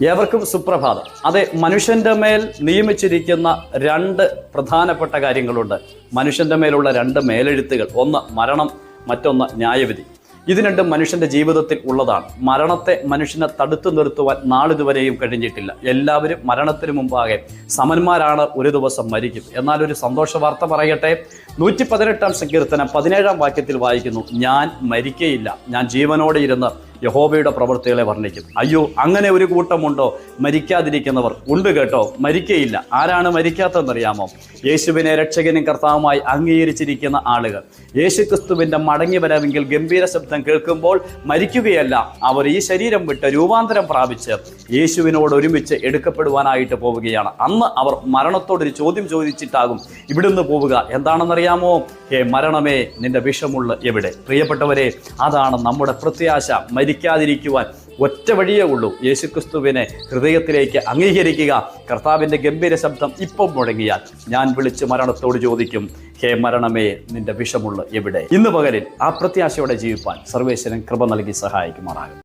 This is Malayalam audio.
ഏവർക്കും സുപ്രഭാതം. അതെ, മനുഷ്യന്റെ മേൽ നിയമിച്ചിരിക്കുന്ന രണ്ട് പ്രധാനപ്പെട്ട കാര്യങ്ങളുണ്ട്. മനുഷ്യന്റെ മേലുള്ള രണ്ട് മേലെഴുത്തുകൾ, ഒന്ന് മരണം, മറ്റൊന്ന് ന്യായവിധി. ഇത് രണ്ടും മനുഷ്യന്റെ ജീവിതത്തിൽ ഉള്ളതാണ്. മരണത്തെ മനുഷ്യനെ തടുത്തു നിർത്തുവാൻ നാളിതുവരെയും കഴിഞ്ഞിട്ടില്ല. എല്ലാവരും മരണത്തിന് മുമ്പാകെ സമന്മാരാണ്, ഒരു ദിവസം മരിക്കും. എന്നാൽ ഒരു സന്തോഷ വാർത്ത പറയട്ടെ. 118-ാം സങ്കീർത്തനം 17-ാം വാക്യത്തിൽ വായിക്കുന്നു, ഞാൻ മരിക്കയില്ല, ഞാൻ ജീവനോടെ ഇരുന്ന് യഹോവയുടെ പ്രവൃത്തികളെ വർണ്ണിക്കും. അയ്യോ, അങ്ങനെ ഒരു കൂട്ടമുണ്ടോ? മരിക്കാതിരിക്കുന്നവർ ഉണ്ട് കേട്ടോ. മരിക്കയില്ല. ആരാണ് മരിക്കാത്തതെന്നറിയാമോ? യേശുവിനെ രക്ഷകനും കർത്താവുമായി അംഗീകരിച്ചിരിക്കുന്ന ആളുകൾ. യേശുക്രിസ്തുവിന്റെ മടങ്ങി വരവെങ്കിൽ ഗംഭീര ശബ്ദം കേൾക്കുമ്പോൾ മരിക്കുകയല്ല, അവർ ഈ ശരീരം വിട്ട് രൂപാന്തരം പ്രാപിച്ച് യേശുവിനോട് ഒരുമിച്ച് എടുക്കപ്പെടുവാനായിട്ട് പോവുകയാണ്. അന്ന് അവർ മരണത്തോടൊരു ചോദ്യം ചോദിച്ചിട്ടാകും ഇവിടുന്ന് പോവുക. എന്താണെന്നറിയാമോ? ഹേ മരണമേ, നിന്റെ വിഷമുള്ള എവിടെ? പ്രിയപ്പെട്ടവരെ, അതാണ് നമ്മുടെ പ്രത്യാശ. മരിക്കാതിരിക്കുവാൻ ഒറ്റ വഴിയേ ഉള്ളൂ. യേശുക്രിസ്തുവിനെ ഹൃദയത്തിലേക്ക് അംഗീകരിക്കുക. കർത്താവിൻ്റെ ഗംഭീര ശബ്ദം ഇപ്പം മുഴങ്ങിയാൽ ഞാൻ വിളിച്ച് മരണത്തോട് ചോദിക്കും, ഹേ മരണമേ, നിന്റെ വിഷമുള്ള എവിടെ? ഇന്ന് പകലിൽ ആ പ്രത്യാശയോടെ ജീവിപ്പാൻ സർവേശ്വരൻ കൃപ നൽകി സഹായിക്കുമാറാകും.